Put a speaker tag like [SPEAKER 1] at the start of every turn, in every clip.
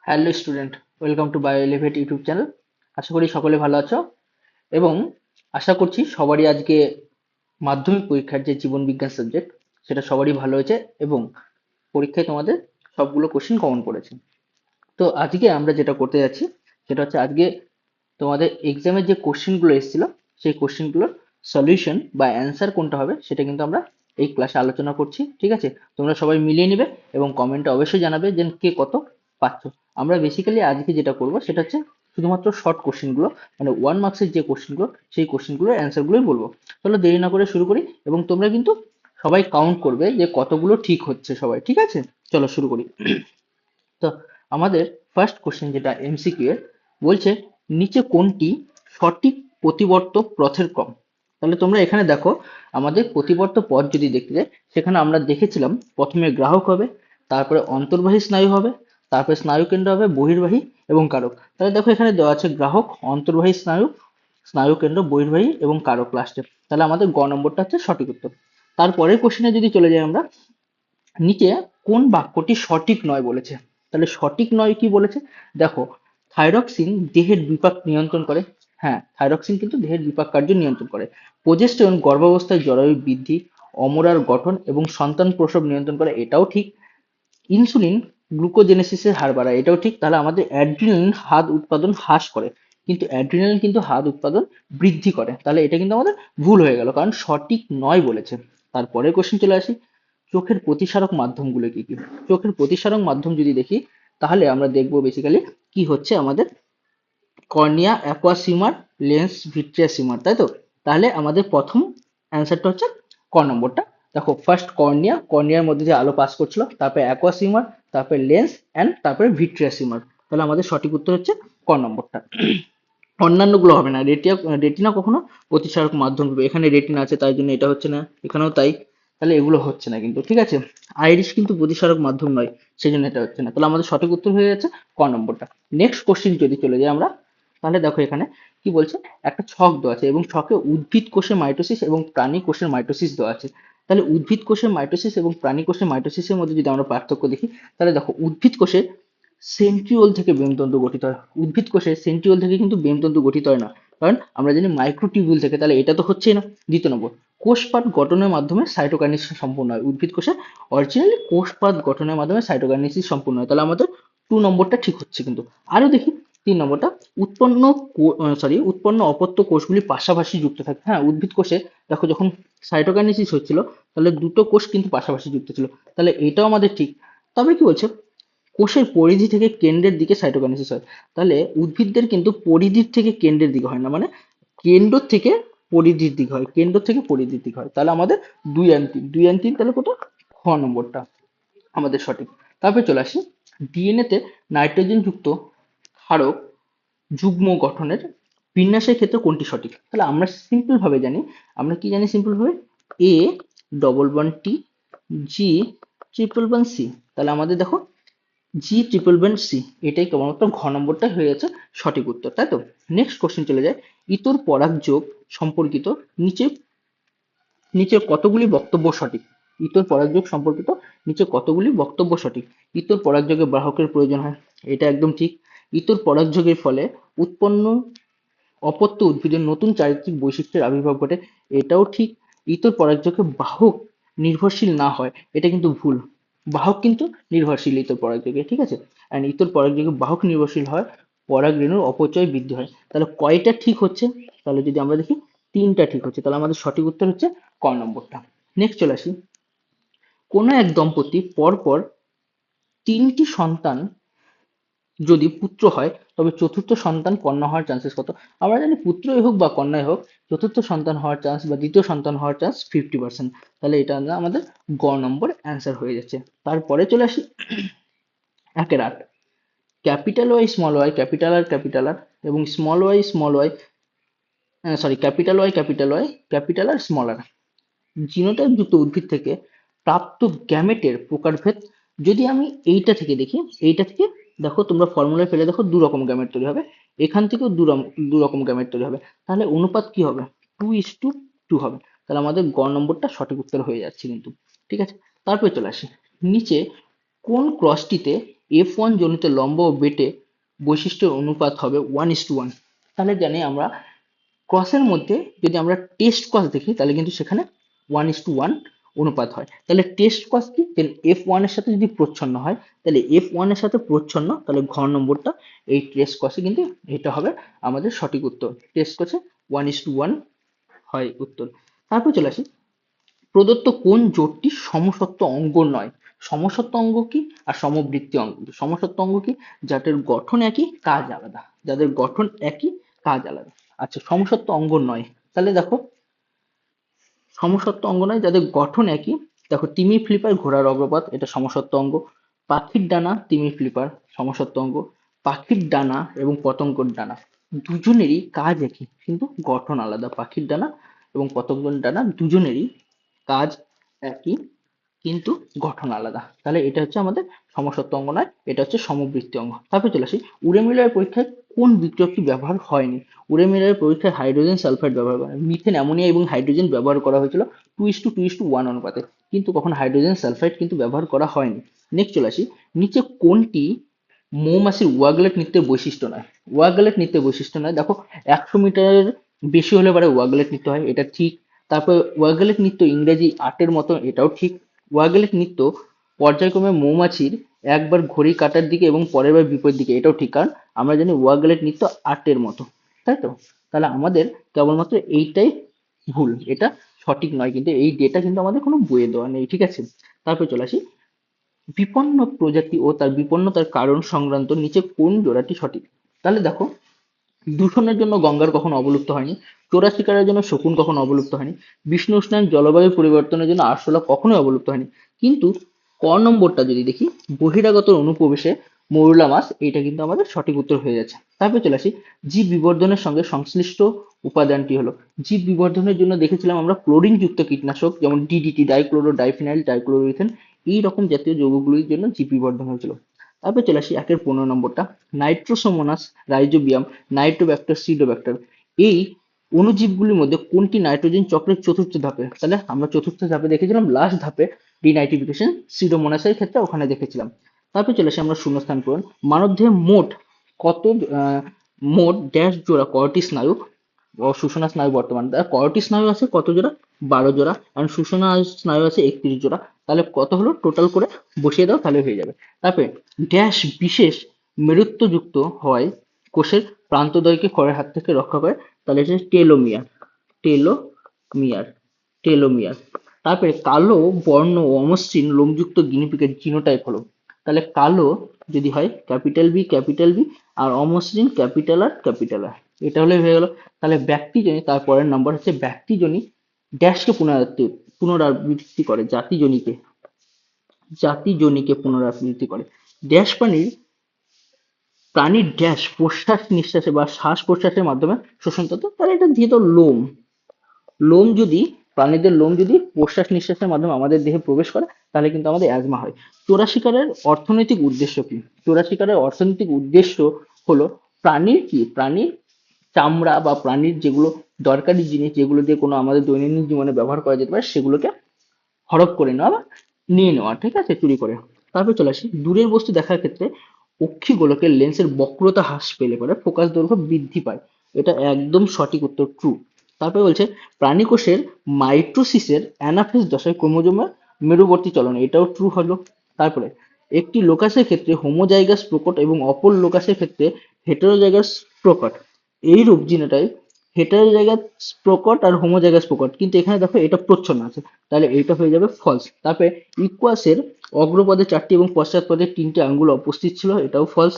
[SPEAKER 1] Hello student, welcome to bio elevate YouTube channel. আশা করি সকলে ভালো আছো এবং আশা করছি সবারই আজকে মাধ্যমিক পরীক্ষার যে জীবন বিজ্ঞান সাবজেক্ট সেটা সবারই ভালো হয়েছে এবং পরীক্ষায় তোমাদের সবগুলো কোশ্চেন কমন পড়েছে। তো আজকে আমরা যেটা করতে যাচ্ছি সেটা হচ্ছে আজকে তোমাদের এক্সামের যে কোশ্চেনগুলো এসেছিল সেই কোশ্চেনগুলোর সলিউশন বা অ্যান্সার কোনটা হবে সেটা কিন্তু আমরা এই ক্লাসে আলোচনা করছি। ঠিক আছে, তোমরা সবাই মিলিয়ে নিবে এবং কমেন্টে অবশ্যই জানাবে যে কে কত পাচ্ছ। আমরা বেসিক্যালি আজকে যেটা করব সেটা হচ্ছে শুধুমাত্র শর্ট কোশ্চেনগুলো, মানে 1 মার্কসের যে কোশ্চেনগুলো সেই কোশ্চেনগুলোর অ্যান্সারগুলোই বলবো। চলো দেরি না করে শুরু করি এবং তোমরা কিন্তু সবাই কাউন্ট করবে যে কতগুলো ঠিক হচ্ছে সবাই। ঠিক আছে, চলো শুরু করি। তো আমাদের ফার্স্ট কোশ্চেন যেটা এমসিকিউ এর বলছে, নিচে কোনটি সঠিক প্রতিবর্ত পথের ক্রম। তাহলে তোমরা এখানে দেখো, আমাদের প্রতিবর্ত পথ যদি দেখতে যাই সেখানে আমরা দেখেছিলাম প্রথমে গ্রাহক হবে, তারপরে অন্তর্বাহী স্নায়ু হবে, তারপরে স্নায়ু কেন্দ্র হবে, বহির্বাহী এবং কারক। তাহলে দেখো এখানে দেওয়া আছে গ্রাহক, অন্তর্বাহী স্নায়ু, স্নায়ু কেন্দ্র, বহির্বাহী এবং কারক লাস্টে। তাহলে আমাদের গ নম্বরটা হচ্ছে সঠিক উত্তর। তারপরের কোশ্চেনে যদি চলে যাই আমরা, নিচে কোন বাক্যটি সঠিক নয় বলেছে। তাহলে সঠিক নয় কি বলেছে, দেখো থাইরক্সিন দেহের বিপাক নিয়ন্ত্রণ করে। হ্যাঁ, থাইরক্সিন কিন্তু দেহের বিপাক কার্য নিয়ন্ত্রণ করে। প্রোজেস্টেরন গর্ভাবস্থায় জরায়ু বৃদ্ধি, অমরার গঠন এবং সন্তান প্রসব নিয়ন্ত্রণ করে, এটাও ঠিক। ইনসুলিন গ্লুকোজেনেসিসের হার বাড়ায়, এটাও ঠিক। তাহলে আমাদের অ্যাড্রিনালিন হাদ উৎপাদন হ্রাস করে, কিন্তু অ্যাড্রিনালিন কিন্তু হাদ উৎপাদন বৃদ্ধি করে। তাহলে এটা কিন্তু আমাদের ভুল হয়ে গেল, কারণ সঠিক নয় বলেছে। তারপরে কোশ্চেন চলে আসি, চোখের প্রতিসারক মাধ্যমগুলো কি কি। চোখের প্রতিসারক মাধ্যম যদি দেখি তাহলে আমরা দেখবো বেসিক্যালি কি হচ্ছে আমাদের কর্নিয়া, অ্যাকুয়াসিমার, লেন্স, ভিট্রিয়াসিমার, তাই তো। তাহলে আমাদের প্রথম অ্যান্সারটা হচ্ছে ক নম্বরটা। দেখো ফার্স্ট কর্নিয়া, কর্নিয়ার মধ্যে যে আলো পাস করছিল, তারপরে অ্যাকুয়াসিমার, তারপরে লেন্স অ্যান্ড তারপরে ভিট্রিয়াসিমার। তাহলে আমাদের সঠিক উত্তর হচ্ছে ক নম্বরটা। অন্যান্যগুলো হবে না। রেটিনা কখনো প্রতিসারক মাধ্যম হবে, এখানে রেটিনা আছে তাই জন্য এটা হচ্ছে না, এখানেও তাই। তাহলে এগুলো হচ্ছে না কিন্তু, ঠিক আছে। আইরিশ কিন্তু প্রতিসারক মাধ্যম নয়, সেই জন্য এটা হচ্ছে না। তাহলে আমাদের সঠিক উত্তর হয়ে যাচ্ছে ক নম্বরটা। নেক্সট কোশ্চেন যদি চলে যাই আমরা, তাহলে দেখো এখানে কি বলছে, একটা ছক দেওয়া আছে এবং ছকে উদ্ভিদ কোষে মাইটোসিস এবং প্রাণী কোষের মাইটোসিস দেওয়া আছে। তাহলে উদ্ভিদ কোষের মাইটোসিস এবং প্রাণী কোষের মাইটোসিসের মধ্যে যদি আমরা পার্থক্য দেখি, তাহলে দেখো উদ্ভিদ কোষে সেন্ট্রিওল থেকে বেমতন্তু গঠিত হয়। উদ্ভিদ কোষে সেন্ট্রিওল থেকে কিন্তু বেমতন্তু গঠিত হয় না, কারণ আমরা জানি মাইক্রোটিউবিউল থেকে। তাহলে এটা তো হচ্ছেই না। দ্বিতীয় নম্বর, কোষপাত গঠনের মাধ্যমে সাইটোকাইনেসিস সম্পূর্ণ হয়। উদ্ভিদ কোষে অরিজিনালি কোষপাত গঠনের মাধ্যমে সাইটোকাইনেসিস সম্পূর্ণ হয়। তাহলে আমাদের 2 নম্বরটা ঠিক হচ্ছে কিন্তু। আরো দেখি 3 নম্বরটা, উৎপন্ন অপত্য কোষগুলি পাশাপাশি যুক্ত থাকে। হ্যাঁ, উদ্ভিদ কোষে দেখো যখন সাইটোকাইনেসিস হচ্ছিল তাহলে দুটো কোষ কিন্তু পাশাপাশি যুক্ত ছিল। তাহলে এটাও আমাদের ঠিক। তবে কি বলছে, কোষের পরিধি থেকে কেন্দ্রের দিকে সাইটোকাইনেসিস হয়। তাহলে উদ্ভিদদের কিন্তু পরিধির থেকে কেন্দ্রের দিকে হয় না, মানে কেন্দ্র থেকে পরিধির দিকে হয়, কেন্দ্র থেকে পরিধির দিকে হয়। তাহলে আমাদের 2 আর 3, 2 আর 3, তাহলে কত, খ নম্বরটা আমাদের সঠিক। তারপরে চলে আসি, ডিএনএ তে নাইট্রোজেন যুক্ত ক্ষারক যুগ্ম গঠনের বিন্যাসের ক্ষেত্রে কোনটি সঠিক। তাহলে আমরা সিম্পল ভাবে জানি, আমরা কি জানি সিম্পল ভাবে, A double bond T, G triple bond C. তাহলে আমাদের দেখো জি ট্রিপল বন্ড সি, এটাই কেবলমাত্র ঘ নম্বরটা হয়ে যাচ্ছে সঠিক উত্তর, তাই তো। নেক্সট কোশ্চেন চলে যায়, ইতর পরাগ যোগ সম্পর্কিত নিচে নিচে কতগুলি বক্তব্য সঠিক। ইতর পরাগযোগ সম্পর্কিত নিচে কতগুলি বক্তব্য সঠিক। ইতর পরাগযোগে বাহকের প্রয়োজন হয়, এটা একদম ঠিক। ইতর পরাগযোগের ফলে উৎপন্ন অপত্য উদ্ভিদের নতুন চারিত্রিক বৈশিষ্ট্যের আবির্ভাব ঘটে, এটাও ঠিক। ইতর পরাগযোগে বাহক নির্ভরশীল না হয়, এটা কিন্তু ভুল। বাহক কিন্তু নির্ভরশীল ইতর পরাগযোগে, ঠিক আছে। অ্যান্ড ইতর পরাগযোগে বাহক নির্ভরশীল হয়, পরাগ রেণুর অপচয় বৃদ্ধি হয়। তাহলে কয়টা ঠিক হচ্ছে, তাহলে যদি আমরা দেখি 3টা ঠিক হচ্ছে। তাহলে আমাদের সঠিক উত্তর হচ্ছে ক নম্বরটা। নেক্সট চলে আসি, কোনো এক দম্পতি পরপর 3টি সন্তান যদি পুত্র হয় তবে চতুর্থ সন্তান কন্যা হওয়ার চান্সেস কত। আমরা জানি পুত্রই হোক বা কন্যাই হোক, চতুর্থ সন্তান হওয়ার চান্স বা দ্বিতীয় সন্তান হওয়ার চান্স 50%। তাহলে এটা আমাদের গ নম্বর অ্যান্সার হয়ে যাচ্ছে। তারপরে চলে আসি 1-8, capital Y small Y, capital R capital R এবং small Y, capital Y capital Y, capital R small R, genotype যুক্ত উদ্ভিদ থেকে প্রাপ্ত গ্যামেটের প্রকারভেদ। যদি আমি এইটা থেকে দেখি, এইটা থেকে দেখো তোমরা ফর্মুলায় ফেলে দেখো 2 রকম গ্যামেট তৈরি হবে, এখান থেকেও 2 রকম গ্যামেট তৈরি হবে। তাহলে অনুপাত কি হবে, 2:2 হবে। তাহলে আমাদের গ নম্বরটা সঠিক উত্তর হয়ে যাচ্ছে কিন্তু, ঠিক আছে। তারপরে চলে আসি, নিচে কোন ক্রসটিতে F1 জনিত লম্ব ও বেটে বৈশিষ্ট্যের অনুপাত হবে 1:1। তাহলে জানি আমরা ক্রসের মধ্যে যদি আমরা টেস্ট ক্রস দেখি তাহলে কিন্তু সেখানে 1:1 অনুপাত হয়। তাহলে টেস্ট ক্রস কি, F1 এর সাথে যদি প্রচ্ছন্ন হয় তাহলে F1 এর সাথে প্রচ্ছন্ন, তাহলে ঘ নম্বরটা এই টেস্ট ক্রসে কিন্তু এটা হবে আমাদের সঠিক উত্তর। টেস্ট ক্রসে 1:1 হয় উত্তর। তারপর চলে আসি, প্রদত্ত কোন জোটটি সমসত্ব অঙ্গ নয়? সমসত্ব অঙ্গ কি আর সমবৃত্তি অঙ্গ কি? সমসত্ব অঙ্গ কি? যাদের গঠন একই কাজ আলাদা, যাদের গঠন একই কাজ আলাদা। আচ্ছা, সমসত্ব অঙ্গ নয়, তাহলে দেখো সমসত্ব অঙ্গ নয় যাদের গঠন একই, দেখো তিমি ফ্লিপার ঘোড়ার অগ্রপাত এটা সমসত্ব অঙ্গ, পাখির ডানা তিমি ফ্লিপার সমসত্ব অঙ্গ, পাখির ডানা এবং পতঙ্গর ডানা দুজনেরই কাজ একই কিন্তু গঠন আলাদা। পাখির ডানা এবং পতঙ্গর ডানা দুজনেরই কাজ একই কিন্তু গঠন আলাদা, তাহলে এটা হচ্ছে আমাদের সমসত্ব অঙ্গ নয়, এটা হচ্ছে সমবৃত্তি অঙ্গ। তারপর চলে আসি, উরেমিলার পরীক্ষায় কোন বিক্রিয়কটি ব্যবহার হয়নি? উরেমিলার পরীক্ষায় হাইড্রোজেন সালফাইড ব্যবহার করা হয়, মিথেন অ্যামোনিয়া এবং হাইড্রোজেন ব্যবহার করা হয়েছিল 2:2:1 অনুপাতে, কিন্তু কখন হাইড্রোজেন সালফাইড কিন্তু ব্যবহার করা হয়নি। নেক্সট চলে আসি, নিচে কোনটি মৌমাছির ওয়াগলেট নৃত্যের বৈশিষ্ট্য নয়? ওয়াগলেট নৃত্যের বৈশিষ্ট্য নয়, দেখো 100 মিটারের বেশি হলে পরে ওয়াগলেট নৃত্য হয়, এটা ঠিক। তারপর ওয়াগলেট নৃত্য ইংরেজি আটের মতো, এটাও ঠিক। ওয়াগলেট নৃত্য পর্যায়ক্রমে মৌমাছির একবার ঘড়ি কাঁটার দিকে এবং পরের বার বিপরীত দিকে, এটাও ঠিক, কারণ আমরা জানি ওয়াগলেট নৃত্য আটের মতো, তাই তো? তাহলে আমাদের কেবলমাত্র এইটাই ভুল, এটা সঠিক নয়, কিন্তু এই ডেটা কিন্তু আমাদের কোনো বইয়ে দেওয়া নেই, ঠিক আছে। তারপর চলে আসি, বিপন্ন প্রজাতি ও তার বিপন্নতার কারণ সংক্রান্ত নিচে কোন জোড়াটি সঠিক? তাহলে দেখো, দূষণের জন্য গঙ্গার কখনো অবলুপ্ত হয়নি, চোরা শিকারের জন্য শকুন কখনো অবলুপ্ত হয়নি, বিষ্ণু উষ্ণায়ন জলবায়ু পরিবর্তনের জন্য আরশোলা কখনোই অবলুপ্ত হয়নি, কিন্তু ক নম্বরটা যদি দেখি, বহিরাগত অনুপ্রবেশে মৌরলা মাছ, এটা কিন্তু আমাদের সঠিক উত্তর হয়ে যাচ্ছে। তারপর চলে আসি, জীব বিবর্ধনের সঙ্গে সংশ্লিষ্ট উপাদানটি হলো, জীব বিবর্ধনের জন্য দেখেছিলাম আমরা ক্লোরিন যুক্ত কীটনাশক যেমন ডিডিটি ডাইক্লোরো ডাইফিনাইল ডাইক্লোরোইথেন, এই রকম জাতীয় যৌগগুলির জন্য জীব বিবর্ধন হয়েছিল। তারপর চলে আসি 15 নম্বরটা, নাইট্রোসোমোনাস রাইজোবিয়াম নাইট্রোব্যাক্টার সিডোব্যাক্টার, এই অণুজীবগুলির মধ্যে কোনটি নাইট্রোজেন চক্রের চতুর্থ ধাপে? তাহলে আমরা চতুর্থ ধাপে দেখেছিলাম লাস্ট ধাপে ডিনাইট্রিফিকেশন, সিডোমোনাসের ক্ষেত্রে ওখানে দেখেছিলাম। তারপর চলে আসি আমরা শূন্যস্থান পূরণ, মানবদেহে মোট কত মোট ড্যাশ জোড়া করটি স্নায়ু ও সুষুম্না স্নায়ু বর্তমান? করটি স্নায়ু আছে কত জোড়া? 12 জোড়া, আর সুষুম্না স্নায়ু আছে 31 জোড়া, তাহলে কত হলো টোটাল করে বসিয়ে দাও তাহলে হয়ে যাবে। তারপরে ড্যাশ বিশেষ মেরুত্বযুক্ত হয় কোষের প্রান্তদ্বয়কে ক্ষয়ের হাত থেকে রক্ষা করে, তাহলে এটা টেলোমিয়ার, টেলোমিয়ার, টেলোমিয়ার। তারপরে কালো বর্ণ ও অমসৃণ লোমযুক্ত গিনিপিগের জিনোটাইপ হলো, তাহলে কালো যদি হয় ক্যাপিটাল বি ক্যাপিটাল বি, আর অমসৃণ ক্যাপিটাল আর ক্যাপিটাল আর, এটা হলে হয়ে গেল। তাহলে ব্যক্তিজনী, তারপরের নাম্বার হচ্ছে ব্যক্তিজনী ড্যাশকে পুনরাবৃত্তি করে, জাতিজনীকে, জাতিজনীকে পুনরাবৃত্তি করে। ড্যাশ প্রাণীর ড্যাশ প্রশ্বাস নিঃশ্বাসে বা শ্বাস প্রশ্বাসের মাধ্যমে শোষণ তত্ত্ব, তাহলে এটা যেহেতু লোম, লোম যদি প্রাণীদের লোম যদি প্রশ্বাস নিঃশ্বাসের মাধ্যমে আমাদের দেহে প্রবেশ করে তাহলে কিন্তু আমাদের অ্যাজমা হয়। চোরা শিকারের অর্থনৈতিক উদ্দেশ্য কি? চোরা শিকারের অর্থনৈতিক উদ্দেশ্য হলো প্রাণীর কি, প্রাণীর চামড়া বা প্রাণীর যেগুলো দরকারি জিনিস যেগুলো দিয়ে কোনো আমাদের দৈনন্দিন জীবনে ব্যবহার করা যেতে পারে সেগুলোকে হড়প করে নেওয়া বা নিয়ে নেওয়া, ঠিক আছে, চুরি করে। তারপর চলে আসি, দূরের বস্তু দেখার ক্ষেত্রে অক্ষি গোলকের লেন্সের বক্রতা হ্রাস পেলে পরে ফোকাস দৈর্ঘ্য বৃদ্ধি পায়, এটা একদম সঠিক উত্তর, ট্রু। তারপরে বলছে প্রাণী কোষের মাইটোসিসের অ্যানাফেজ দশায় ক্রোমোজোমের মেরুবর্তী চলন, এটাও ট্রু হলো। তারপরে একটি লোকাসের ক্ষেত্রে হোমোজাইগাস প্রকট এবং অপর লোকাসের ক্ষেত্রে হেটেরোজাইগাস প্রকট, এইরূপ জিনোটাইপ হেটেরোজাইগাস প্রকট আর হোমোজাইগাস প্রকট, কিন্তু এখানে দেখো এটা প্রচ্ছন্ন আছে, তাহলে এটা হয়ে যাবে ফলস। তারপরে ইকুয়াসের অগ্রপদে 4টি এবং পশ্চাৎপদে 3টি আঙ্গুল উপস্থিত ছিল, এটাও ফলস।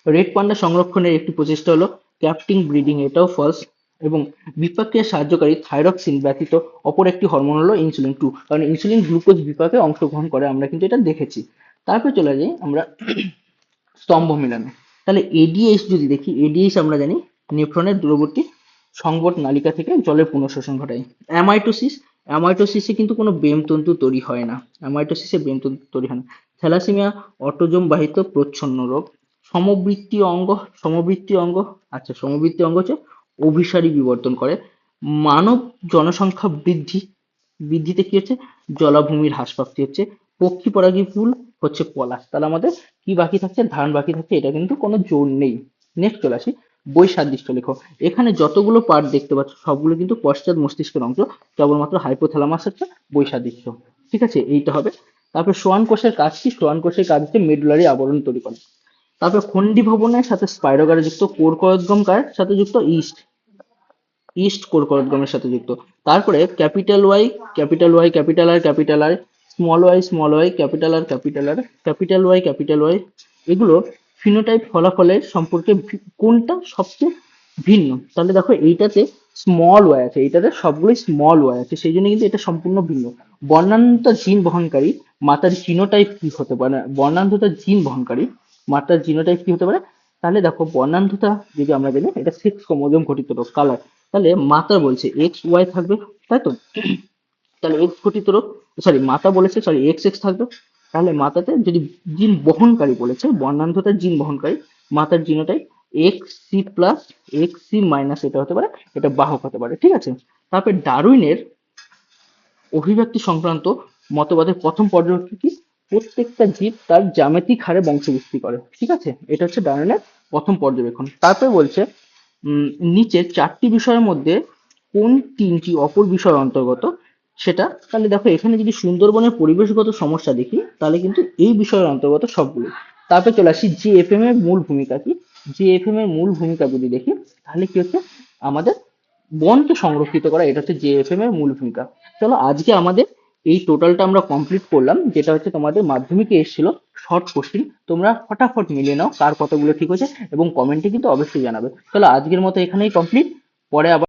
[SPEAKER 1] রেড পান্ডা সংরক্ষণের একটি প্রচেষ্টা হলো ক্যাপটিং ব্রিডিং, এটাও ফলস। এবং বিপাকীয় সাহায্যকারী থাইরক্সিন ব্যতীত অপর একটি হরমোন হলো ইনসুলিন, টু, কারণ ইনসুলিন গ্লুকোজ বিপাকে অংশগ্রহণ করে, আমরা কিন্তু এটা দেখেছি। তারপর চলে যাই আমরা স্তম্ভ মেলানো, তাহলে এডিএইচ যদি দেখি, এডিএইচ আমরা জানি নেফ্রনের দূরবর্তী সংবট নালিকা থেকে জলের পুনঃশোষণ ঘটায়। অ্যামাইটোসিস, অ্যামাইটোসিসে কিন্তু কোনো ব্রেমতন্তু তৈরি হয় না, অ্যামাইটোসিসে ব্রেমতন্তু তৈরি হয় না। থ্যালাসেমিয়া অটোজোম বাহিত প্রচ্ছন্ন রোগ। সমবৃত্তীয় অঙ্গ, সমবৃত্তীয় অঙ্গ, আচ্ছা সমবৃত্তীয় অঙ্গ হচ্ছে অভিসারী বিবর্তন করে। মানব জনসংখ্যা বৃদ্ধিতে কি হচ্ছে, জলাভূমির হ্রাসপ্রাপ্তি হচ্ছে। পক্ষী পরাগী ফুল হচ্ছে পলাশ। তাহলে আমাদের কি বাকি থাকছে? ধান বাকি থাকছে, এটা কিন্তু কোনো জোর নেই। নেক্সট চলে আসি, বৈসাদৃশ্য লেখো। এখানে যতগুলো পার্ট দেখতে পাচ্ছ সবগুলো কিন্তু পশ্চাৎ মস্তিষ্কের অংশ, কেবলমাত্র হাইপোথ্যালামাস হচ্ছে বৈসাদৃশ্য। ঠিক আছে, এইটা হবে। তারপর সোয়ান কোষের কাজ কি? সোয়ান কোষের কাজ হচ্ছে মেডুলারি আবরণ তৈরি করা। তারপর খন্ডি ভবনের সাথে স্পাইরোগারে যুক্ত, কোরকোয়োদ্গম কার সাথে যুক্ত? ইস্ট। ইস্ট কোরকোয়োদ্গমের সাথে যুক্ত। তারপরে capital Y, capital Y, capital R, capital R, small Y, small Y, capital R, capital R, capital Y, capital Y, এগুলো ফিনোটাইপ ফলাফলের সম্পর্কে কোনটা সবচেয়ে ভিন্ন? তাহলে দেখো এইটাতে স্মল ওয়াই আছে, এইটাতে সবগুলোই স্মল ওয়াই আছে, সেই জন্য কিন্তু এটা সম্পূর্ণ ভিন্ন। বর্ণান্ধতা জিন বহনকারী মাতার জিনোটাইপ কি হতে পারে? বর্ণান্ধতা জিন বহনকারী মাতার জিনোটাইপ কি হতে পারে? তাহলে দেখো বর্ণান্ধতা যদি আমরা জানি এটা সেক্স ক্রোমোজোম ঘটিত রোগ। কালার, তাহলে মাতা বলছে এক্স ওয়াই থাকবে, তাই তো? তাহলে এক্স ঘটিত রোগ, সরি মাতা বলেছে, সরি এক্স এক্স থাকবে। তাহলে মাতাতে যদি জিন বহনকারী বলেছে, বর্ণান্ধতার জিন বহনকারী, মাতার genotype X C plus, X C minus, এটা হতে পারে, এটা বাহক হতে পারে। ঠিক আছে। তারপর ডারউইনের অভিব্যক্তি সংক্রান্ত মতবাদের প্রথম পর্যবেক্ষণ কি? প্রত্যেকটা জীব তার জ্যামিতিক হারে বংশবৃদ্ধি করে। ঠিক আছে, এটা হচ্ছে ডারউইনের প্রথম পর্যবেক্ষণ। তারপরে বলছে উম, নিচে চারটি বিষয়ের মধ্যে কোন তিনটি অপর বিষয়ের অন্তর্গত সেটা? তাহলে দেখো এখানে যদি সুন্দরবনের পরিবেশগত সমস্যা দেখি তাহলে কিন্তু এই বিষয়ের অন্তর্গত সবগুলো। তারপরে চলে আসি জিএফএম এর মূল ভূমিকা কি? জিএফএম এর মূল ভূমিকা যদি দেখি তাহলে কি হচ্ছে? আমাদের বনকে সংরক্ষিত করা, এটা হচ্ছে জেএফএম এর মূল ভূমিকা। চলো আজকে আমাদের এই টোটালটা আমরা কমপ্লিট করলাম, যেটা হচ্ছে তোমাদের মাধ্যমিকে এসেছিল শর্ট কোশ্চিন। তোমরা ফটাফট মিলিয়ে নাও কার কতগুলো ঠিক হয়েছে এবং কমেন্টে কিন্তু অবশ্যই জানাবে। চলো আজকের মতো এখানেই কমপ্লিট, পরে আবার